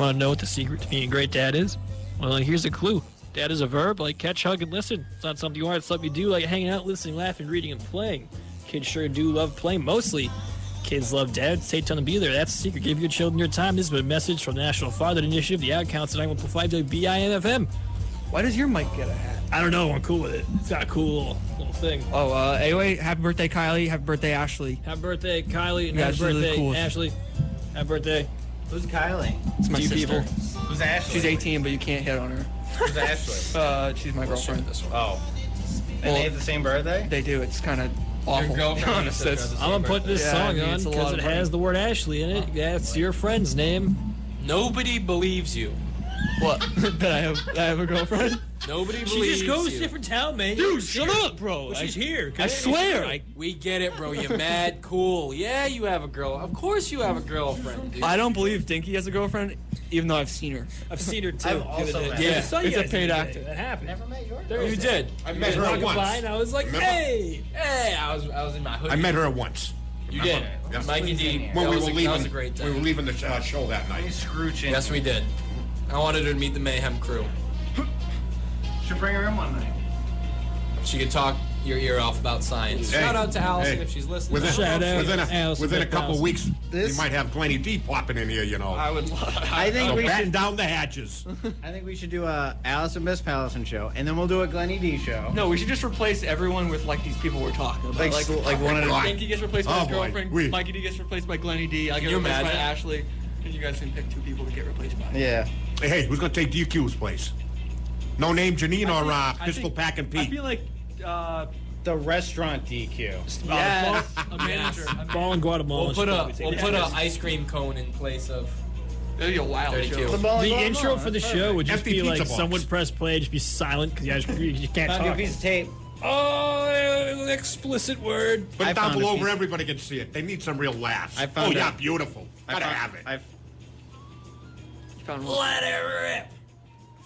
Want to know what the secret to being a great dad is? Well, here's a clue. Dad is a verb like catch, hug, and listen. It's not something you want, it's something you do like hanging out, listening, laughing, reading, and playing. Kids sure do love playing, mostly. Kids love dad. Stay tuned to be there. That's the secret. Give your children your time. This is a message from the National Father Initiative, the Ad Council, 91.5 WBIN-FM. Why does your mic get a hat? I don't know. I'm cool with it. It's got a cool little thing. Oh, anyway, happy birthday, Kylie. Happy birthday, Ashley. Happy birthday, Kylie, and Yeah, happy she's really birthday, cool. Ashley. Happy birthday. Who's Kylie? It's my Two sister. people. Who's Ashley? She's 18, but you can't hit on her. Who's Ashley? She's my girlfriend. Oh. And Well, they have the same birthday? They do. It's kind of awful. girlfriend and your sister Honest. have the I'm going to put this Yeah, song I mean, on it's a lot because of it money. has the word Ashley in it. That's your friend's name. Nobody believes you. What? that I have a girlfriend? Nobody She believes just goes you. different town, man. Dude, shut up, bro. Well, she's here. I swear. We get it, bro. You're mad cool. Yeah, you have a girl. Of course you have a girlfriend, dude. I don't believe Dinky has a girlfriend, even though I've seen her. I've seen her too. I've also met her. Yeah, I saw you it's a guys paid the other actor. day. That happened. Never met your You did. I met her Walking once. by and I was like, Remember? hey. Hey, I was in my hoodie. I met her once. You did. Yes. Mikey D. When that we was were a, leaving, that was a great time. we were leaving the show that night. Scrooching. Yes, we did. I wanted her to meet the Mayhem crew. Should bring her in one night. She could talk your ear off about science. Hey, Shout out to Allison hey. if she's listening. Within, Shout out within, Allison within a couple 5000. weeks, This- we might have Glenny D popping in here, you know. I would. I think So we batten should. down the hatches. I think we should do a Alice and Miss Pallison show, and then we'll do a Glenny D show. No, we should just replace everyone with like these people we're talking about. Like one of the. God. Dinky gets replaced by Oh, his boy. girlfriend. We- Mikey D gets replaced by Glenny D. I get you replaced by imagine? Ashley. And you guys can pick two people to get replaced by. Yeah. Hey, who's gonna take DQ's place? No name, Janine or I Pistol think- Pack and I Pete? feel like The restaurant DQ. yes, a manager. Ball in Guatemala. We'll put a ice cream cone in place of. It'll be a wild 32. show. The intro for the show would just Empty be like pizza box. someone press play, just be silent because you can't Found you a talk. piece of tape. Oh, explicit word. Put I it down found a below piece- where everybody can see it. They need some real laughs. I found oh, yeah, it. beautiful. Gotta have it. I You found one. Let it rip.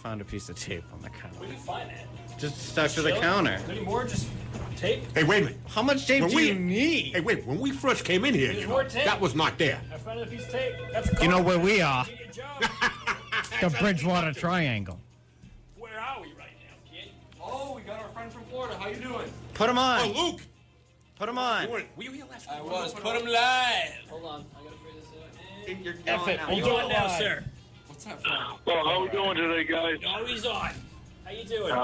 found a piece of tape on the counter. Where did you find that? Just stuck to the counter. Any more? Just tape? Hey, wait a minute. How much tape When do we- you need? Hey, wait. When we first came in here, There's you more know, tape. that was not there. I found a piece of tape. That's a You know card. where we are? Do your job. The Bridgewater Triangle. Where are we right now, kid? Oh, we got our friend from Florida. How you doing? Put him Oh, on. Luke. Put him on. Were you here last I week? was. Put him live. Hold on. I gotta figure this out. You're F it. now. We'll do it now, sir. What's that from? Well, how we doing today, guys? Oh, he's on. How you doing?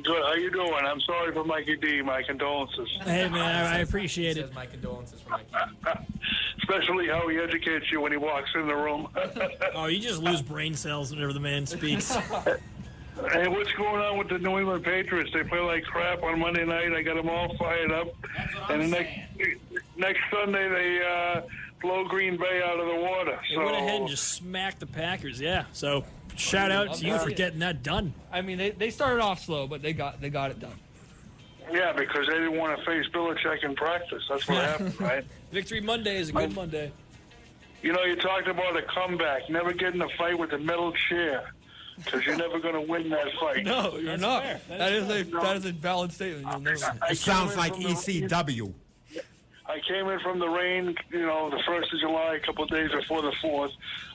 Good. How you doing? I'm sorry for Mikey D. My condolences. Hey, man, I appreciate it. Says my condolences for Mikey. Especially how he educates you when he walks in the room. Oh, you just lose brain cells whenever the man speaks. Hey, what's going on with the New England Patriots? They play like crap on Monday night. I got them all fired up. And the next Sunday they blow Green Bay out of the water. They So went ahead and just smacked the Packers, yeah. So, shout out to you for getting that done. I mean, they started off slow, but they got it done. yeah, because they didn't want to face Belichick in practice. That's what happened, right? Victory Monday is a good Monday. You know, you talked about a comeback. Never get in a fight with a metal chair, because you're never going to win that fight. No, you're That's not. fair. That is a valid statement. You'll never win. I It sounds came in like from the- ECW. I came in from the rain, you know, the 1st of July, a couple of days before the 4th.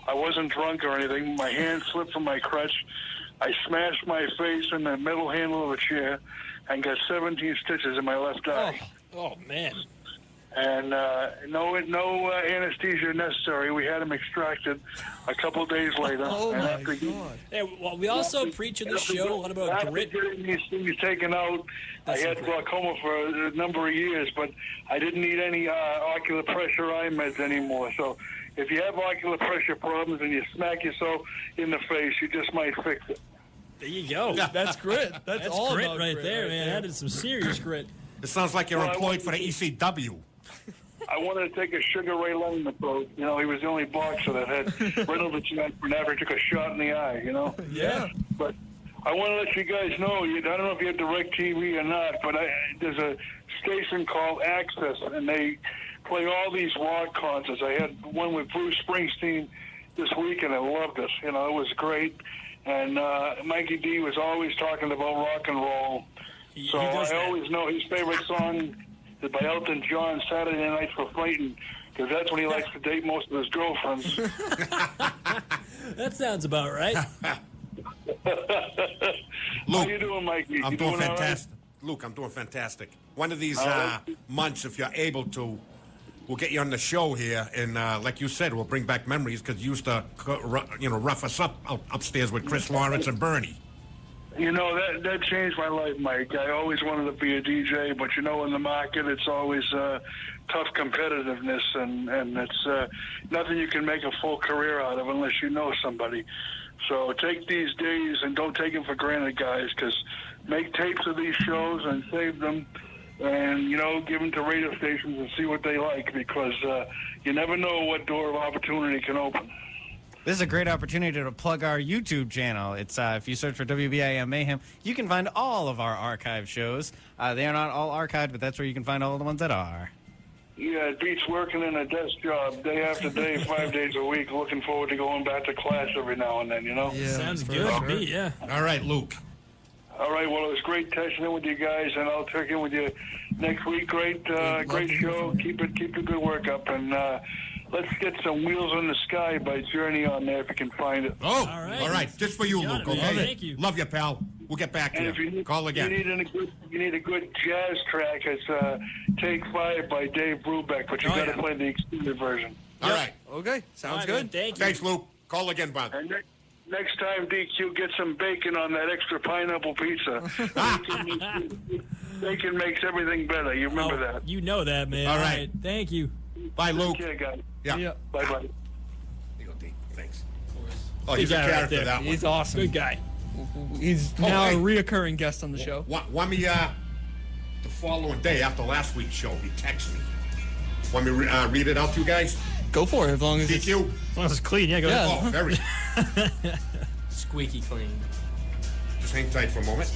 I wasn't drunk or anything. My hand slipped from my crutch. I smashed my face in the metal handle of a chair and got 17 stitches in my left eye. Oh, man. And no anesthesia necessary. We had him extracted a couple of days later. Oh and my after- god. Hey, well, we also preach in the show a lot about After grit. getting these things taken out, I had glaucoma for a number of years, but I didn't need any ocular pressure eye meds anymore. So if you have ocular pressure problems and you smack yourself in the face, you just might fix it. There you go. That's grit. That's all grit about right grit there, man. That is some serious grit. It sounds like you're Well, I employed for the want- ECW. I wanted to take a Sugar Ray Leonard approach. You know, he was the only boxer that had Reynolds and never took a shot in the eye, you know? Yeah. But I want to let you guys know, I don't know if you have direct TV or not, but there's a station called Access, and they play all these rock concerts. I had one with Bruce Springsteen this week, and I loved it. You know, it was great. And Mikey D was always talking about rock and roll. He So does I that. always know his favorite song is by Elton John, Saturday Night for Fighting, because that's when he likes to date most of his girlfriends. That sounds about right. How Luke, you doing, Mikey? I'm You doing all right? fantastic. Luke, I'm doing fantastic. One of these right. months, if you're able to, we'll get you on the show here, and like you said, we'll bring back memories because you used to, rough us up upstairs with Chris Lawrence and Bernie. You know, that changed my life, Mike. I always wanted to be a DJ, but in the market, it's always tough competitiveness, and it's nothing you can make a full career out of unless you know somebody. So take these days and don't take them for granted, guys, because make tapes of these shows and save them and, give them to radio stations and see what they like because you never know what door of opportunity can open. This is a great opportunity to plug our YouTube channel. It's if you search for WBIM Mayhem, you can find all of our archive shows. They are not all archived, but that's where you can find all the ones that are. Yeah, it beats working in a desk job day after day, 5 days a week. Looking forward to going back to class every now and then, Yeah, Sounds for good to sure. me, yeah. All right, Luke. All right, well, it was great touching in with you guys, and I'll check in with you next week. Great show. Keep the good work up, and let's get some Wheels in the Sky by Journey on there if you can find it. Oh, right. all right. Just for you, Got Luke, it, man. okay? Thank you. Love you, pal. We'll get back to And you. if you need, Call again. you need a good jazz track, it's Take 5 by Dave Brubeck, but you Oh, got to yeah. play the extended version. All right. Okay, All sounds right, good. man, thank you. Thanks, Luke. Call again, bud. And next time, DQ, get some bacon on that extra pineapple pizza. Bacon makes everything better. You remember that. You know that, man. All right. Thank you. Bye, Luke. Okay, guys. Yeah. Yeah, Bye-bye. There you go, Dave. Thanks. Oh, he's Big a guy right character, there. that one. he's awesome. Good guy. He's now hey. a reoccurring guest on the show. Want me, the following day after last week's show, he texted me. Want me to read it out to you guys? Go for it, as long as it's... DQ? As long as it's clean, yeah, go Yeah. ahead. Oh, very. Squeaky clean. Just hang tight for a moment.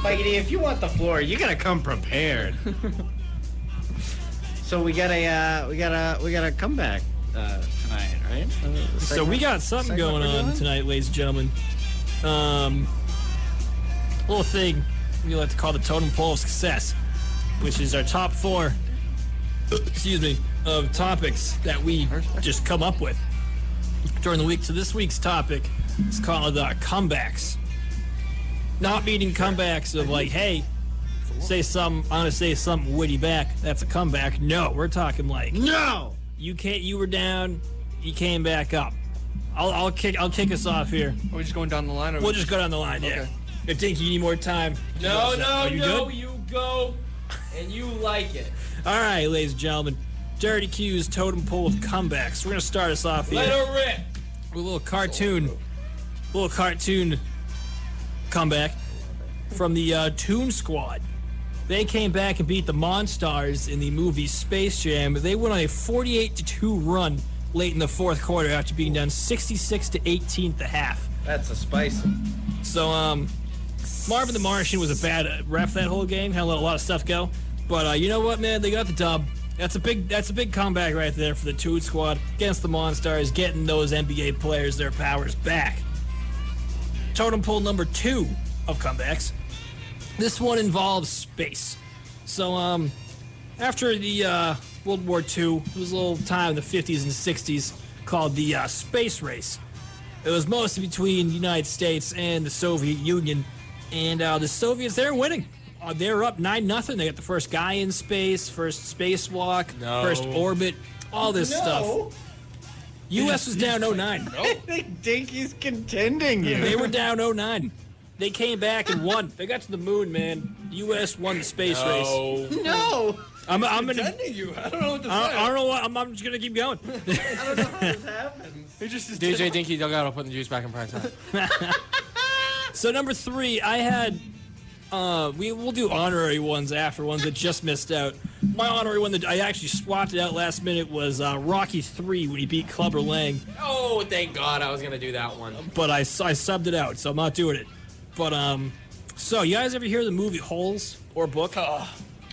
Mikey, if you want the floor, you gotta come prepared. So we got a comeback tonight, right? So we got something segment going we're on doing? tonight, ladies and gentlemen. Little thing we like to call the totem pole of success, which is our top 4, of topics that we just come up with during the week. So this week's topic is called comebacks. Not meaning comebacks of like, hey, I'm gonna say something witty back. That's a comeback. No, we're talking like No. you were down, you came back up. I'll kick us off here. Are we just going down the line? Or We'll just go down the line, yeah. Okay. I think you need more time. No, Are you good? you go, and you like it. All right, ladies and gentlemen. Dirty Q's totem pole of comebacks. We're gonna start us off here Let her rip. with a little cartoon comeback from the Toon Squad. They came back and beat the Monstars in the movie Space Jam. They went on a 48-2 run late in the fourth quarter after being down 66-18 at the half. That's a spicy. So, Marvin the Martian was a bad ref that whole game. Had to let a lot of stuff go. But you know what, man? They got the dub. That's a big comeback right there for the Toon Squad against the Monstars, getting those NBA players their powers back. Totem pole number 2 of comebacks. This one involves space. So, after the World War II, there was a little time in the 50s and 60s called the space race. It was mostly between the United States and the Soviet Union, and the Soviets, they're winning. They're up 9-0. They got the first guy in space, first spacewalk, first orbit, all this stuff. U.S. was down 0-9. I think he's contending you. They were down 0-9. They came back and won. They got to the moon, man. The U.S. won the space race. No. I'm gonna. Sending you. I don't know what to say. I don't know what. I'm just gonna keep going. I don't know how this happens. He just DJ Dinky dug out. I'll put the juice back in prime time. So number 3, I had. We'll do honorary ones after, ones that just missed out. My honorary one that I actually swapped it out last minute was Rocky 3 when he beat Clubber Lang, Oh, thank God, I was gonna do that one. but I subbed it out, so I'm not doing it. But so you guys ever hear the movie Holes or book?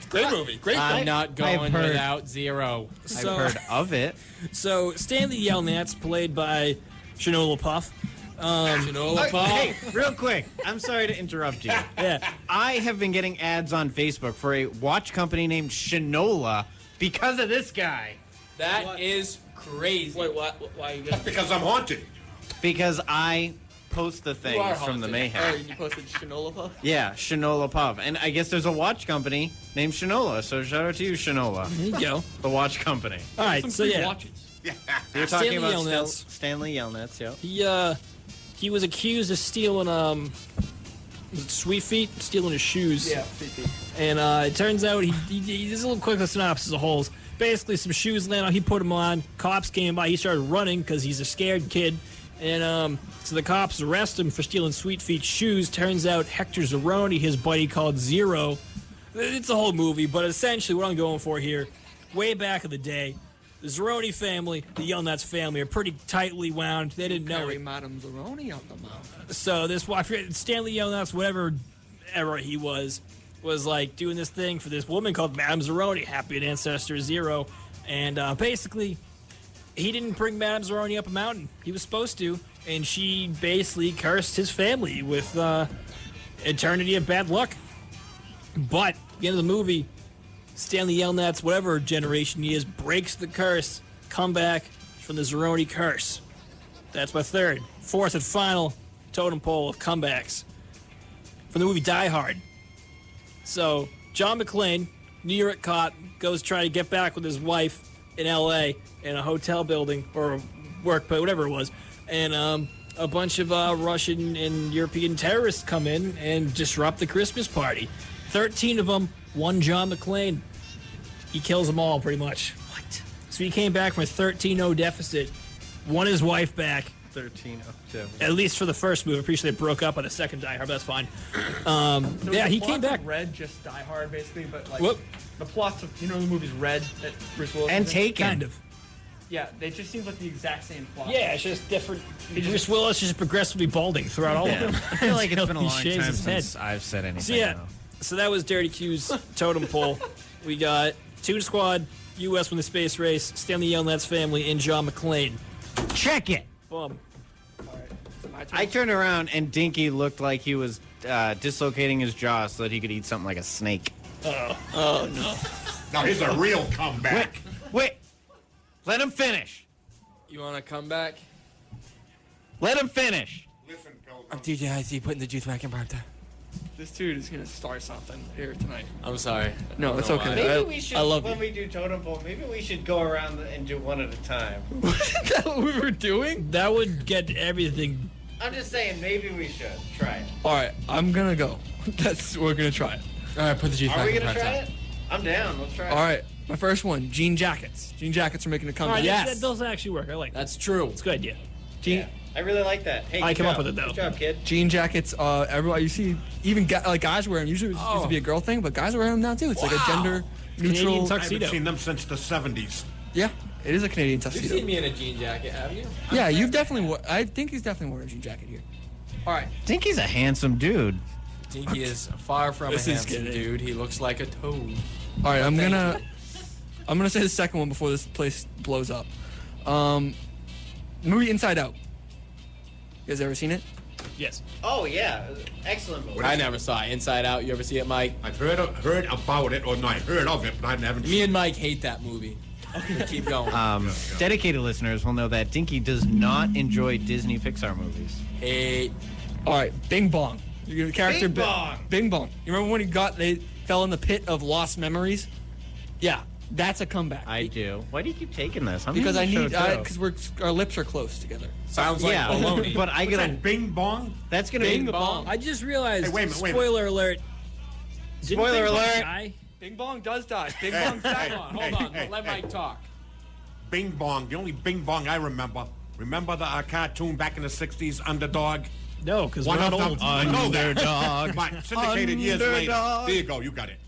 Great movie. Great I'm film. not going I've heard- without 0. So- I've heard of it. So Stanley Yelnats, played by Shanola Puff. Hey, real quick. I'm sorry to interrupt you. Yeah. I have been getting ads on Facebook for a watch company named Shinola because of this guy. That is crazy. Wait, why you That's because I'm haunted. Because I post the You are things from the haunted. mayhem. You posted Shinola Puff? Yeah, Shinola Puff. And I guess there's a watch company named Shinola, so shout out to you, Shinola. There you go. The watch company. All right, Some so free yeah, watches. You're talking Stanley about Yelnats. Stanley Yelnats, yeah. he was accused of stealing was it Sweet Feet, stealing his shoes. Yeah, feet. And it turns out he this is a little quick synopsis of holes. Basically, some shoes landed on. He put them on. Cops came by. He started running because he's a scared kid. And so the cops arrest him for stealing Sweet Feet's shoes. Turns out Hector Zeroni, his buddy called Zero. It's a whole movie, but essentially what I'm going for here, way back in the day, the Zeroni family, the Yelnats family, are pretty tightly wound. They didn't know Carry it. Madame Zeroni out the mouth. So this, I forget, Stanley Yelnats, whatever era he was like doing this thing for this woman called Madame Zeroni, happy ancestor Zero, and basically he didn't bring Madame Zeroni up a mountain. He was supposed to, and she basically cursed his family with eternity of bad luck. But at the end of the movie, Stanley Yelnats, whatever generation he is, breaks the curse. Comeback from the Zeroni curse. That's my third. Fourth and final totem pole of comebacks from the movie Die Hard. So, John McClane, New York cop, goes trying to get back with his wife in L.A. in a hotel building or a work, whatever it was. And a bunch of Russian and European terrorists come in and disrupt the Christmas party. 13 of them, one John McClane. He kills them all, pretty much. What? So he came back from a 13-0 deficit, won his wife back. 13 At least for the first movie. I'm pretty sure they broke up on the second Die Hard, but that's fine. Yeah, he came back. Red, just Die Hard, basically, but like Whoop. the plots of the movie's Red that Bruce Willis And was in? Taken. Kind of. Yeah, they just seem like the exact same plot. Yeah, it's just different. Bruce Willis is progressively balding throughout all of Yeah. them. I feel like it's been a He long shaves time his head. since I've said anything. So yeah, though. so that was Dirty Q's totem pole. We got Toon Squad, U.S. win the space race, Stanley Yelnats family, and John McClane. Check it. Boom. I turned around and Dinky looked like he was dislocating his jaw so that he could eat something like a snake. Oh no. Now here's a real comeback. Wait. Let him finish. You want to come back? Let him finish. Listen, Pilgrim. I'm DJ IC putting the juice back in prime time. This dude is gonna start something here tonight. I'm sorry. No, I don't it's know okay. why. Maybe we should, I love when you. we do totem pole, maybe we should go around and do one at a time. Is that what we were doing? That would get everything. I'm just saying, maybe we should try it. All right, I'm gonna go. We're gonna try it. All right, put the juice Are back we in gonna prime try time. it? I'm down. Let's try it. All right, my first one, jean jackets. Jean jackets are making a All comeback. right, Yes. those actually work. I like that. That's true. It's a good idea. Jean, Yeah, I really like that. Hey, I good came up job. with it, though. Good job, kid. jean jackets. Everyone you see, even guys wear them. Usually it used to be a girl thing, but guys wear them now too. It's like a gender Canadian neutral. I haven't tuxedo. seen them since the 70s. Yeah, it is a Canadian You've tuxedo. seen me in a jean jacket, have you? Yeah, you've definitely. I think he's definitely wearing a jean jacket here. All right, Dinky's a handsome dude. Dinky is far from This a is handsome good. dude. He looks like a toad. all right. I'm Thank gonna say the second one before this place blows up. Movie Inside Out. You guys ever seen it? Yes. Oh yeah, excellent movie. I never saw Inside Out. You ever see it, Mike? I've heard about it, or not heard of it, but I haven't Me seen and Mike hate that movie. Keep going. Dedicated listeners will know that Dinky does not enjoy Disney Pixar movies. Hate. All right, Bing Bong. Your character Bing Bong. Bing Bong. You remember when they fell in the pit of lost memories? Yeah, that's a comeback. I do. Why do you keep taking this? I'm because on I the need show, too. because our lips are close together. Sounds like yeah, baloney. but I What's gotta. that, Bing Bong? That's gonna Bing be Bong. I just realized. Hey, wait a minute, wait a spoiler alert. Didn't Spoiler Bing Bong alert. die? Bing Bong does die. Bing Hey, Bong's back hey. on. Hold on. hey, Let hey. Mike talk. Bing Bong. The only Bing Bong I remember. Remember the cartoon back in the 60s, Underdog? No, because we're One not of them. old. I know that. Underdog. But syndicated years later. Underdog. There you go. You got it.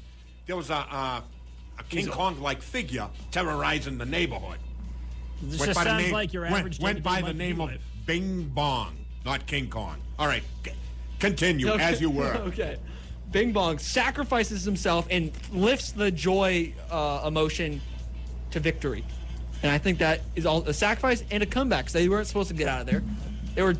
There was a King Kong-like figure terrorizing the neighborhood. This just sounds like your average went by the life name you of live. Bing Bong, not King Kong. All right, continue as you were. Okay. Bing Bong sacrifices himself and lifts the joy emotion to victory. And I think that is all a sacrifice and a comeback because they weren't supposed to get out of there. They were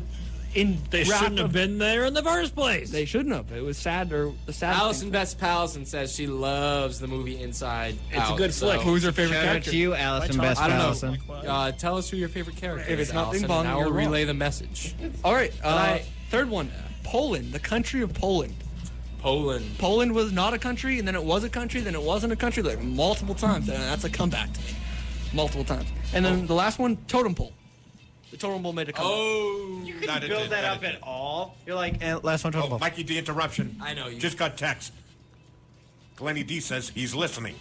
They shouldn't have been there in the first place. They shouldn't have. It was sad. Or the sad. Allison Best Pallison says she loves the movie Inside Out. a good flick. Who's her favorite Shout out character? to you, Allison Why Best I don't Allison. know. Tell us who your favorite character If is, it's not Allison, Bing Bong, and I will you're wrong. relay the message. All right. I- Third one. Poland, the country of Poland. Poland. Poland was not a country, and then it was a country, then it wasn't a country, like multiple times, and that's a comeback to me. Multiple times. And then the last one, Totem Pole. The Totem Pole made a comeback. Oh, You couldn't Not a build did, that not up a at did. all. You're like, last one, total. Mikey D interruption. I know you. Just got text. Glenny D says he's listening,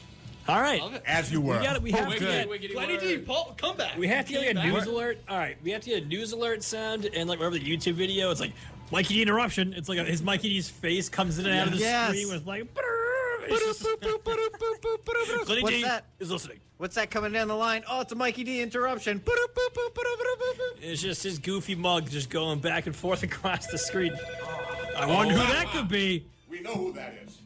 All right. as you were. We have to wiggity, get. wiggity Glenny word. D, Paul, comeback. We have to get like a Came news back. alert. All right, we have to get a news alert sound, and like wherever the YouTube video, it's like Mikey D interruption. It's like his Mikey D's face comes in and out of the Yes. screen with like. It's just- Glenny What's D that? is listening. What's that coming down the line? Oh, it's a Mikey D interruption. It's just his goofy mug just going back and forth across the screen. I wonder who that could be. We know who that is.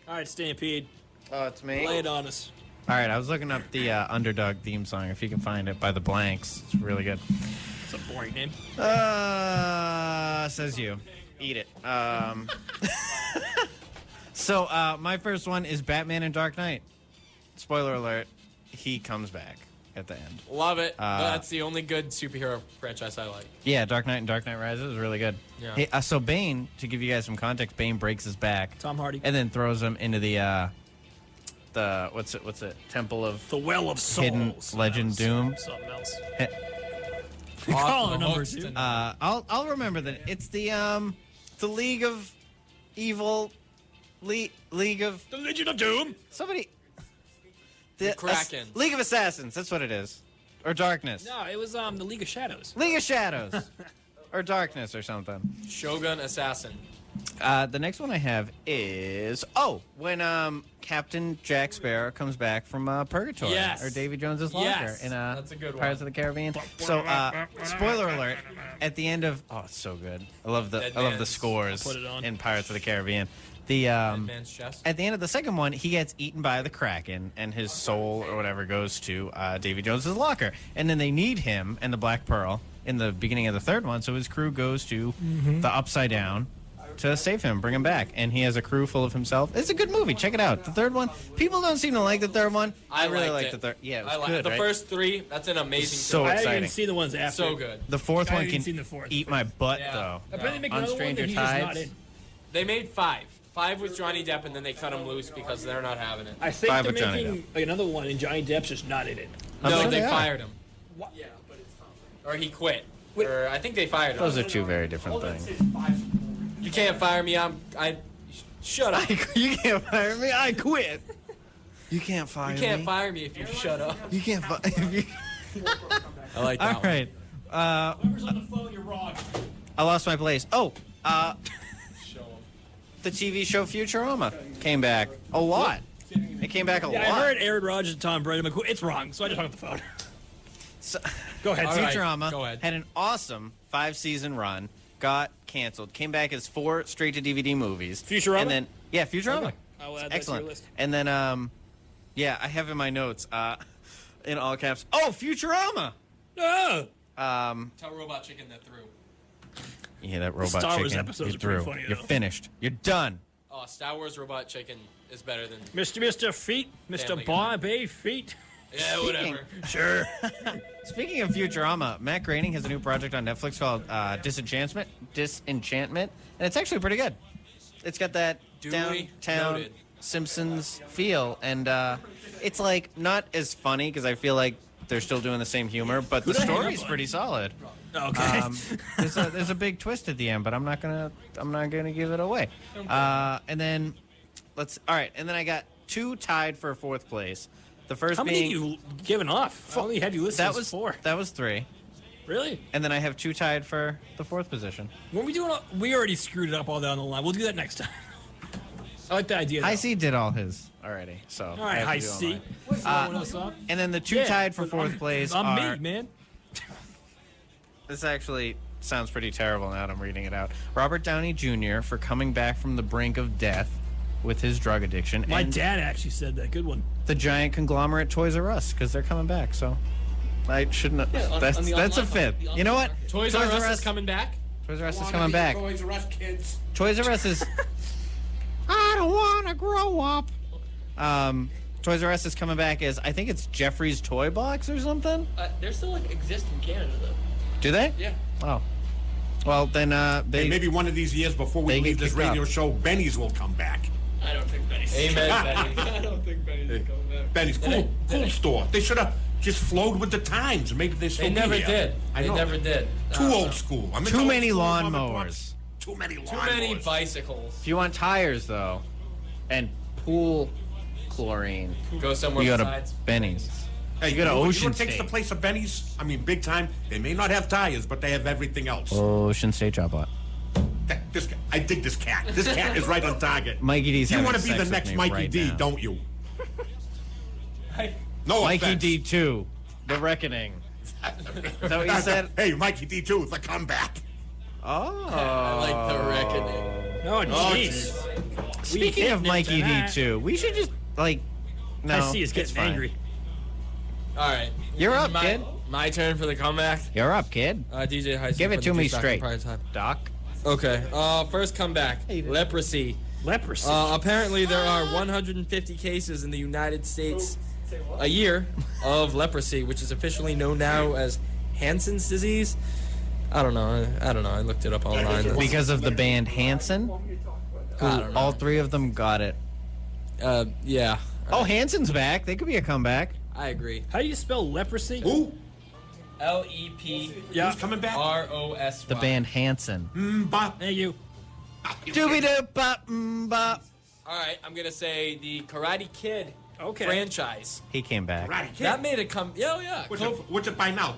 All right, Stampede, Oh, it's me. lay it on us. All right, I was looking up the Underdog theme song. If you can find it by the Blanks, it's really good. It's a boring name. Says you. Eat it. So my first one is Batman and Dark Knight. Spoiler alert: he comes back at the end. Love it. That's the only good superhero franchise I like. Yeah, Dark Knight and Dark Knight Rises is really good. Yeah. Hey, so Bane, to give you guys some context, Bane breaks his back. Tom Hardy. And then throws him into the what's it? Temple of The Well of Souls. Hidden Legend Doom. Something else. Off Call the it number hooks two. tonight. I'll remember that. It's the League of Evil, League of The Legion of Doom. somebody. The Kraken. League of Assassins. That's what it is, or Darkness. No, it was the League of Shadows. League of Shadows, or Darkness, or something. Shogun Assassin. The next one I have is when Captain Jack Sparrow comes back from Purgatory, Yes. or Davy Jones's locker Yes. in That's a good one. Pirates of the Caribbean. So spoiler alert: at the end of it's so good. I love the Dead scores I'll put it on. in Pirates of the Caribbean. The Advanced chess. at the end of the second one, he gets eaten by the Kraken, and his soul or whatever goes to Davy Jones's locker. And then they need him and the Black Pearl in the beginning of the third one, so his crew goes to the Upside Down to save him, bring him back. And he has a crew full of himself. It's a good movie. Check it out. The third one, people don't seem to like the third one. I really liked like it. the third. Yeah, it was I like good, the right? first three. That's an amazing So film. I haven't even exciting. seen the ones after. So good. The fourth I one haven't can seen the fourth. eat my butt, Yeah. though. I bet they make On another one Stranger that he's just not Tides. in. They made five. Five with Johnny Depp, and then they cut him loose because they're not having it. I think Five they're with Johnny making another one, and Johnny Depp's just not in it. I'm No, sure they they are. fired him. Or he quit. Or I think they fired him. Those are two very different things. You can't fire me. Shut up. You can't fire me. I quit. You can't fire You can't fire me if you shut up. You can't fire. If you... I like that All right. Whoever's on the phone, you're wrong. I lost my place. Oh, one. Show him. the TV show Futurama came back a lot. It came back a Yeah, I lot. heard Aaron Rodgers and Tom Brady. I'm like, it's wrong, so I just hung up the phone. So, Go ahead. All right. Futurama go ahead. had an awesome 5-season run. Got canceled. Came back as 4 straight to DVD movies. Futurama? And then Futurama. Okay. I will add that to Excellent. your list. And then I have in my notes in all caps. Oh, Futurama. Ah! Tell Robot Chicken that through. Yeah, that robot Star Wars chicken. episodes You're are pretty through. funny, You're though. finished. You're done. Oh, Star Wars Robot Chicken is better than. Mr. Feet, Mr. Family Guy. Bobby Feet. Yeah, whatever. Sure. Speaking of Futurama, Matt Groening has a new project on Netflix called Disenchantment, and it's actually pretty good. It's got that Duly downtown noted. Simpsons feel, and it's like not as funny because I feel like they're still doing the same humor, but the Who the hell story's am I? pretty solid. Okay. There's a big twist at the end, but I'm not gonna give it away. And then and then I got 2 tied for 4th place. The first How many being have you given off? I only had you listed that as was 4. That was 3. Really? And then I have 2 tied for the 4th position. When we doing? We already screwed it up all down the line. We'll do that next time. I like the idea. High though. C did all his already, so. All right, High C. Throwing us off. And then the 2 Yeah, tied for but 4th I'm- place I'm are. me, man. This actually sounds pretty terrible now that I'm reading it out. Robert Downey Jr. for coming back from the brink of death with his drug addiction. My and dad actually said that. Good one. the giant conglomerate Toys R Us, because they're coming back, so. I shouldn't have. on that's the a online fifth. market, the You know what? online market. Toys R Us is coming back. Toys R Us is coming back. Toys R Us kids. Toys R Us is. I don't want to grow up. Toys R Us is coming back as I think it's Jeffrey's Toy Box or something. They're still like exist in Canada though. Do they? Yeah. Oh. Well, then they. And maybe one of these years before we they leave get this kicked radio out. show, Benny's will come back. I don't think Benny's. Amen, Benny. I don't think Benny's is coming back. Benny's cool store. They should have just flowed with the times. Maybe they still They never be here. did. I They know. never did. Too old school. I'm into Too old many school lawn comic mowers. books. Too many lawn Too many mowers. bicycles. If you want tires though, and pool chlorine, Go somewhere you go to besides. Benny's. Hey, You go to know what- Ocean what takes State. the place of Benny's? I mean, big time. They may not have tires, but they have everything else. Ocean State Job Lot. This guy, I dig this cat. This cat is right on target. Mikey D's You having want to be sex the with next me Mikey right D, now. don't you? No Mikey offense. D2, The Reckoning. Is that what you said? Hey, Mikey D2, the comeback. Oh. I like the reckoning. Oh, jeez. Speaking We of hit Mikey into that. D2, we should just, like, no. I see he's it's getting fine. angry. All right. You're up, my, kid. My turn for the comeback. You're up, kid. DJ Heisen. Give it for to the me Juice Back straight. Prime Time. Doc. Okay. First comeback. Leprosy. Leprosy. Apparently, there are 150 cases in the United States a year of leprosy, which is officially known now as Hansen's disease. I don't know. I looked it up online. Because of the band Hanson, I don't know. all three of them got it. Yeah. Oh, Hanson's back. They could be a comeback. I agree. How do you spell leprosy? Who? LEPROSY. Yeah. Who's coming back? The band Hanson. Bop. Hey, you. Doobie-doo-bop-bop. All right, I'm gonna say the Karate Kid Okay. franchise. He came back. Karate Kid. That made it come. Yeah, yeah. What's it by now?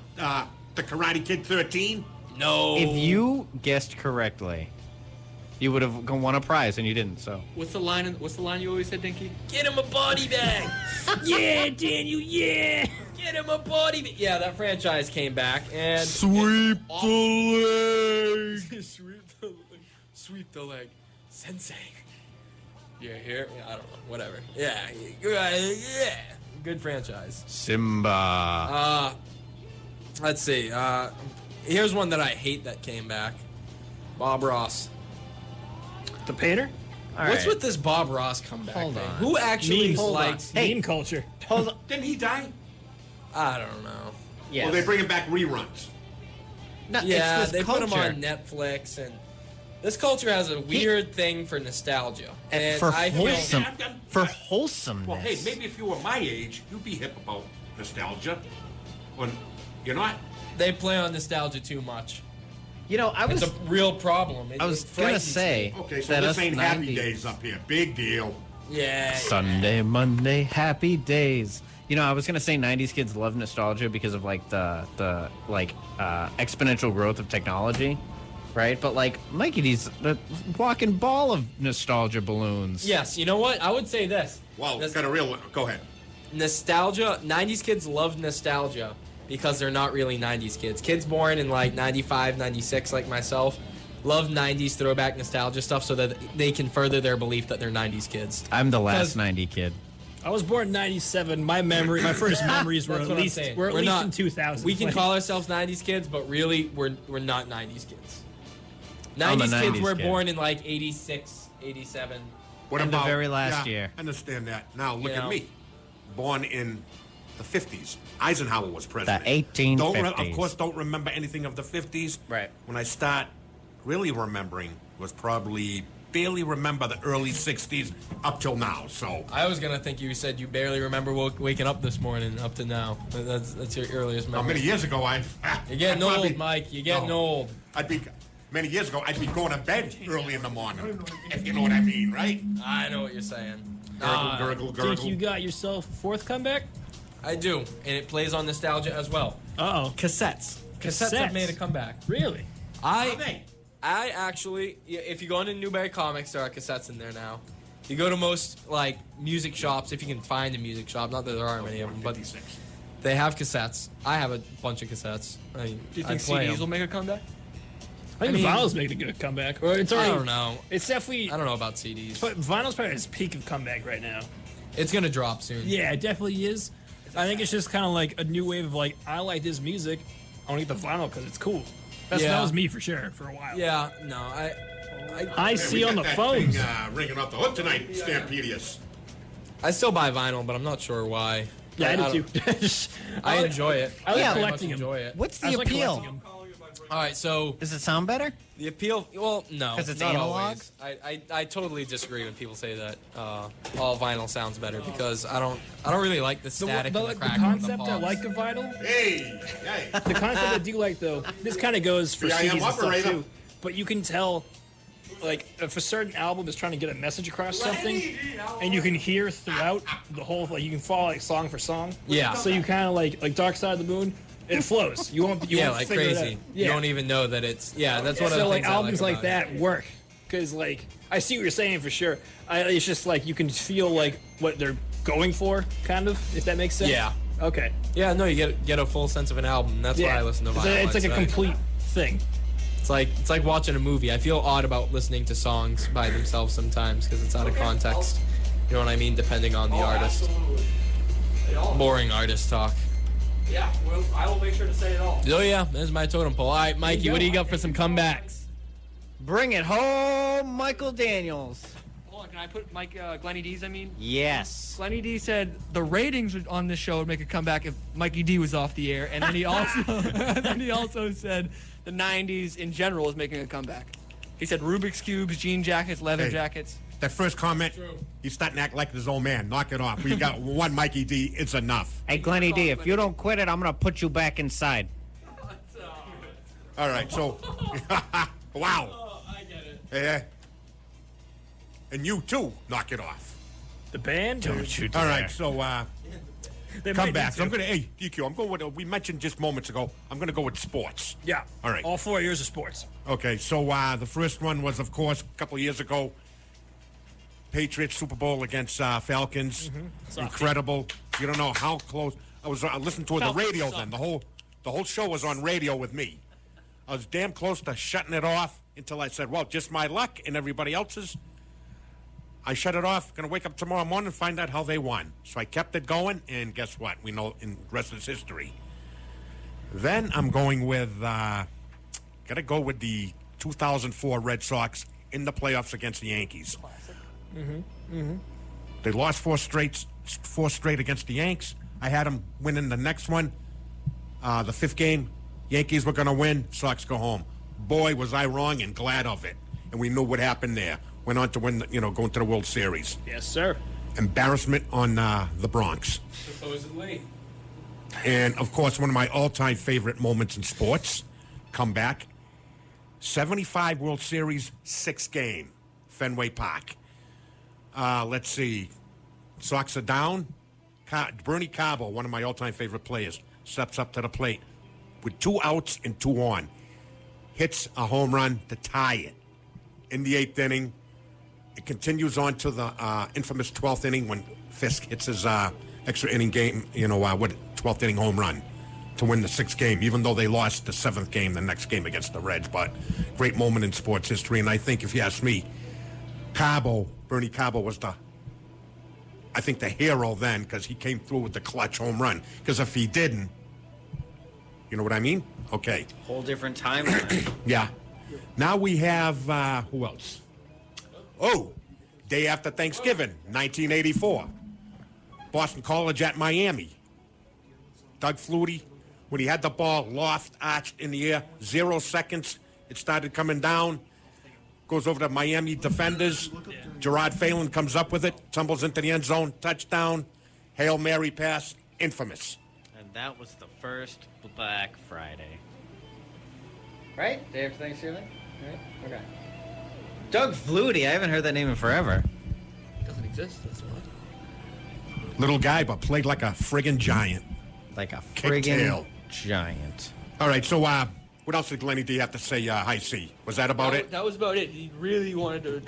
The Karate Kid 13? No. If you guessed correctly, you would have won a prize, and you didn't. So What's the line? What's the line you always said, Dinky? get him a body bag. Yeah, Daniel, yeah. Get him a body bag. Yeah, that franchise came back and sweep the leg. Sweep the leg, Sensei. Yeah, here. Yeah, I don't know. Whatever. Yeah, yeah. Good franchise. Simba. Let's see. Here's one that I hate that came back. Bob Ross. The painter? What's with this Bob Ross comeback Hold thing? on. Who actually Memes. Hold likes? Hey. Meme culture. Hold on. Didn't he die? I don't know. Yes. Well, they bringing back reruns. No, Yeah, it's this they put him culture. on Netflix, and this culture has a weird thing for nostalgia. And for I feel wholesome, Yeah, for wholesomeness. Well, hey, maybe if you were my age, you'd be hip about nostalgia. When you're not. they play on nostalgia too much. You know, I was It's a real problem. I was gonna say Okay, so that this us ain't happy 90s days up here. Big deal. Yeah. Sunday, Monday, happy days. You know, I was gonna say '90s kids love nostalgia because of like the exponential growth of technology, right? But like Mikey D's the walking ball of nostalgia balloons. Yes. You know what? I would say this. Well, Nos- got a real one. Go ahead. nostalgia. 90s kids love nostalgia because they're not really 90s kids. Kids born in like 95, 96, like myself, love 90s throwback nostalgia stuff so that they can further their belief that they're 90s kids. I'm the last 'Cause- '90 kid. I was born in 97. My first memories were That's at what I'm least saying. were at We're least not- in 2000. We can Like, call ourselves 90s kids, but really we're not 90s kids. I'm a 90s kids 90s were kid. born in like 86, 87. What And the about very last yeah, year. Understand that. Now look You at know. me, born in the 50s. Eisenhower was president. 1850s. Of course, don't remember anything of the 50s. Right. When I start really remembering was probably barely remember the early 60s up till now. So I was gonna think you said you barely remember waking up this morning up to now. That's your earliest now, memory. many years ago, You're getting I'd old, probably- Mike. You're getting No. old. I'd be many years ago. I'd be going to bed early in the morning, if you know what I mean, right? I know what you're saying. Gurgle, gurgle, Think gurgle. you got yourself a fourth comeback? I do, and it plays on nostalgia as well. Uh-oh. Cassettes. Cassettes have Cassettes. made a comeback. Really? I actually, if you go into Newberry Comics, there are cassettes in there now. You go to most like music shops, if you can find a music shop. Not that there are many of them, but 56. they have cassettes. I have a bunch of cassettes. Do you I'd think play CDs 'em. will make a comeback? I think mean- vinyl's making a good comeback. Or it's I already. don't know. It's definitely. I don't know about CDs. But vinyl's probably at its peak of comeback right now. It's gonna drop soon. Yeah, it definitely is. I think it's just kind of like a new wave of like, I like this music. I want to get the vinyl because it's cool. That was me for sure for a while. Yeah, no, I see on the phones. Ringing off the hook tonight, Stampedius. I still buy vinyl, but I'm not sure why. Yeah, I do don't- too. I enjoy it. I like very collecting much them. enjoy it. What's I the just like appeal? collecting 'em. All right, so Does it sound better? the appeal, well, no, 'Cause it's not analog? always. I totally disagree when people say that all vinyl sounds better because I don't really like the static and the The crack. concept on the I pops. like of vinyl. Hey, The concept I do like though, this kind of goes for PIM CDs and stuff operator. too. But you can tell, like, if a certain album is trying to get a message across something, and you can hear throughout the whole, like, you can follow like song for song. Yeah. So you kind of like Dark Side of the Moon. It flows. You won't. You Yeah, won't like figure it crazy. out. You Yeah. don't even know that it's. Yeah, that's one of So the like things I albums like about it. that work because like I see what you're saying for sure. It's just like you can feel like what they're going for, kind of, if that makes sense. Yeah. Okay. Yeah, no, you get a full sense of an album. That's why I listen to vinyl. It's like a complete thing. It's like watching a movie. I feel odd about listening to songs by themselves sometimes because it's out of context. You know what I mean? Depending on the artist. Boring artist talk. Yeah. Well, I will make sure to say it all. Oh yeah, there's my totem pole. All right, Mikey, what do you got for some comebacks? Bring it home, Michael Daniels. Hold on, can I put Glenny D's? I mean, Yes. Glenny D said the ratings on this show would make a comeback if Mikey D was off the air, and then he also said the '90s in general is making a comeback. He said Rubik's cubes, jean jackets, leather Hey. jackets. That first comment, he's starting to act like his old man. Knock it off. We got one Mikey D. It's enough. Hey, Glenny D, if you don't quit it, I'm going to put you back inside. All right, so, wow. I get it. Yeah. And you too, knock it off. The band. Or- All right, so They come might back. need So I'm to. gonna. Hey, DQ. I'm going with. We mentioned just moments ago. I'm gonna go with sports. Yeah. All right. All 4 years of sports. Okay, so the first one was, of course, a couple of years ago. Patriots Super Bowl against Falcons. Incredible. You don't know how close. I was listening to it on the Falcons radio suck. then. The whole show was on radio with me. I was damn close to shutting it off until I said, "Well, just my luck and everybody else's." I shut it off. Going to wake up tomorrow morning and find out how they won. So I kept it going, and guess what? We know in the rest is history. Then I'm going with. Got to go with the 2004 Red Sox in the playoffs against the Yankees. They lost four straight against the Yanks. I had them winning the next one. The fifth game, Yankees were going to win. Sox go home. Boy, was I wrong and glad of it. And we knew what happened there. Went on to win, going to the World Series. Yes, sir. Embarrassment on the Bronx. Supposedly. And, of course, one of my all-time favorite moments in sports, comeback, 75 World Series, 6th game, Fenway Park. Let's see. Sox are down. Bernie Cabo, one of my all-time favorite players, steps up to the plate with 2 outs and 2 on. Hits a home run to tie it. In the 8th inning, it continues on to the infamous 12th inning when Fisk hits his extra inning game, 12th inning home run to win the 6th game, even though they lost the 7th game, the next game against the Reds. But great moment in sports history. And I think, if you ask me, Bernie Cabo was the hero then, because he came through with the clutch home run. Because if he didn't, you know what I mean? Okay. Whole different timeline. Yeah. Now we have, who else? Oh, day after Thanksgiving, 1984. Boston College at Miami. Doug Flutie, when he had the ball loft arched in the air, 0 seconds, it started coming down. Goes over to Miami defenders. Gerard Phelan comes up with it, tumbles into the end zone, touchdown, Hail Mary pass, infamous. And that was the first Black Friday. Right? Day after Thanksgiving? Right? Okay. Doug Flutie. I haven't heard that name in forever. Doesn't exist. That's what. Little guy, but played like a friggin' giant. Like a Kick tail. friggin' giant. All right, so what else did Glenny D have to say, High C? Was that about it? That was about it. He really wanted to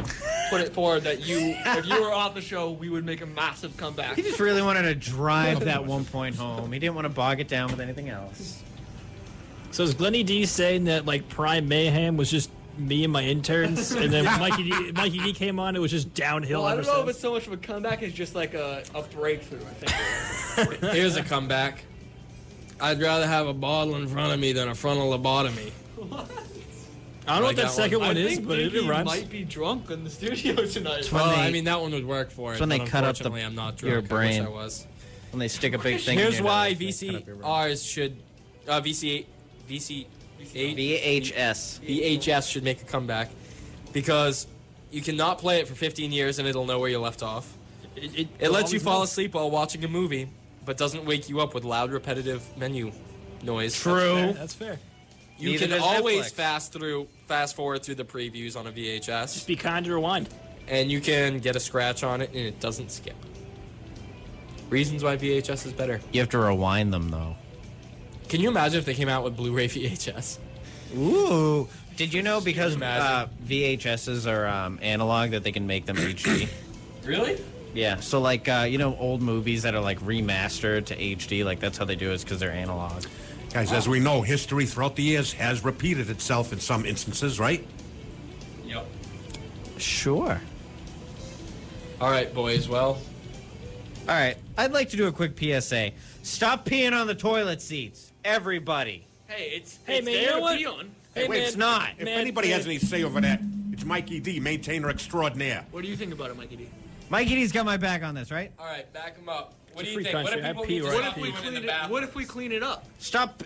put it forward that if you were off the show, we would make a massive comeback. He just really wanted to drive that 1 point home. He didn't want to bog it down with anything else. So is Glenny D saying that like Prime Mayhem was just me and my interns, and then Mikey D came on. It was just downhill. Well, I ever don't know if since. it's so much of a comeback as just like a breakthrough, I think. Here's a comeback. I'd rather have a bottle in front of me than a frontal lobotomy. I don't know what that that second one. one I is, think but it Biggie rhymes. might be drunk in the studio tonight. when Well, they- I mean, that one would work for it. when they but cut up the- unfortunately, I'm not drunk. your I wish brain. I was. When they stick a big thing. in Here's your why nose, they cut up your brain. VCRs should, VHS should make a comeback, because you cannot play it for 15 years and it'll know where you left off. It lets you always fall knows. asleep while watching a movie, but doesn't wake you up with loud, repetitive menu noise. True. That's fair. You Neither can does always Netflix. fast forward through the previews on a VHS, Just be kind to rewind. and you can get a scratch on it and it doesn't skip. Reasons why VHS is better. You have to rewind them though. Can you imagine if they came out with Blu-ray VHS? Ooh. Did you know because imagine? VHSs are analog that they can make them HD? Really? Yeah. So like old movies that are like remastered to HD, like that's how they do it, because they're analog. Guys, as we know, history throughout the years has repeated itself in some instances, right? Yep. Sure. All right, boys. Well, All right. I'd like to do a quick PSA. Stop peeing on the toilet seats, everybody. Hey, it's Hey, it's man, there you know to what? pee on. Hey, wait, man, It's not. If Man, anybody man. has any say over that, it's Mikey D, maintainer extraordinaire. What do you think about it, Mikey D? Mikey D's got my back on this, right? all right, back them up. What It's do a you free think? What country. do I people pee need to where I stop pee. doing in the bathroom? What if we clean it up? Stop.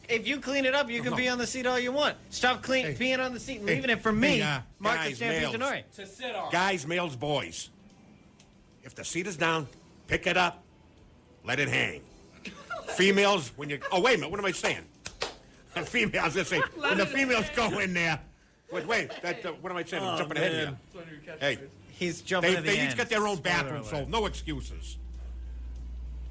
If you clean it up, you can be on the seat all you want. Stop peeing on the seat and leaving it for me, Marcus guys, Stampede males. Tenori. To sit on. Guys, males, boys. If the seat is down, pick it up, let it hang. Females, when you... Oh, wait a minute, what am I saying? Females, I was going to say, when the females go in there... Wait, what am I saying? I'm jumping ahead man. here. Hey, He's jumping they to the each end. got their own Spoiler bathroom, alert. so no excuses.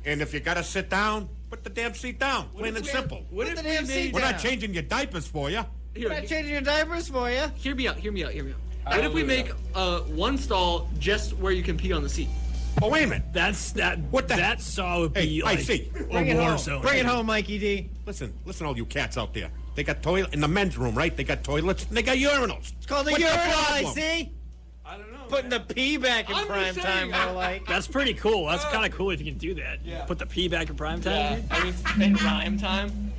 And if you got to sit down, put the damn seat down. Plain and simple. What Put if the we damn seat made... We're down. not changing your diapers for you. Here, I'm not changing your diapers for you. hear me out. What if we make one stall just where you can pee on the seat? Oh, wait a minute. What that saw would be Hey, I like see. Bring it a war home. zone. Bring it home, Mikey D. Listen, all you cats out there. They got toilet in the men's room, right? They got toilets and they got urinals. It's called the What's the urinal, I problem? see. I don't know. Putting the pee back in I'm prime just time, saying. more like. That's pretty cool. That's kind of cool if you can do that. Yeah. Put the pee back in prime Yeah, time. I mean, it's in rhyme time.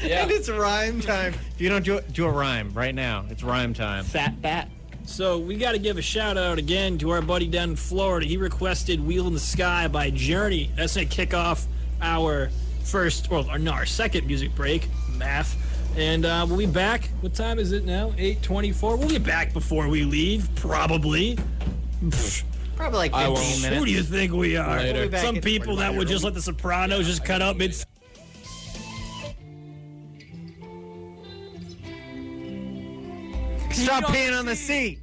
Yeah. And it's rhyme time. If you don't do a rhyme right now, it's rhyme time. Fat bat. So we got to give a shout out again to our buddy down in Florida. He requested "Wheel in the Sky" by Journey. That's gonna kick off our our second music break. Math. And we'll be back. What time is it now? 8:24. We'll be back before we leave, probably. Probably like I 15 won't. minutes. Who do you think we are? Later. We'll be back Some in- people that would just let The Sopranos just cut up mid. Stop peeing on the seat.